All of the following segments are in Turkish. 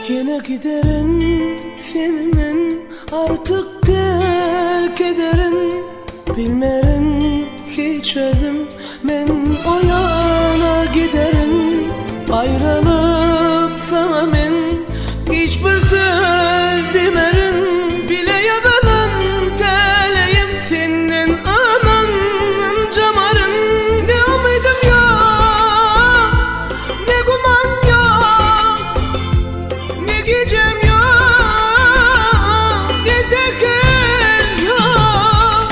Yine giderim senimin artık terk ederim. Bilmerim hiç özüm ben o yana giderim. Ayrılıp sana ben hiçbir söz demerim. Bile yalanın teleyim senin ananın camarın. Ne umidim yok, ne guman yok, ne gecem yok, ne teker yok.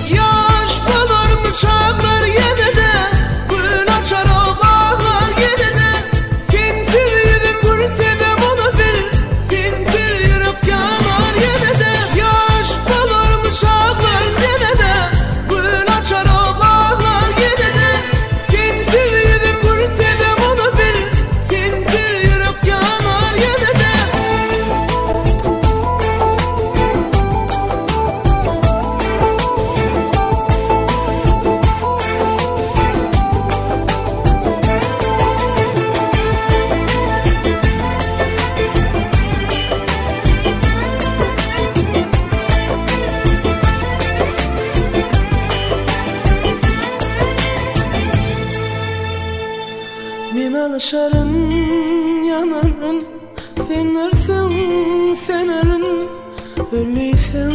Yaş bulur mu çağlar yine de, gün açar o bağlar yine de. Sensiz yüzüm gülsem onu bil, sensiz yürek yanar yine de. Yaş bulur mu çağlar yine de, gün açar o bağlar yine de. Sensiz yüzüm gülsem onu bil, sensiz yürek yanar yine de. Ben alışarım yanarım, sen arsan sen arın. Öyleysen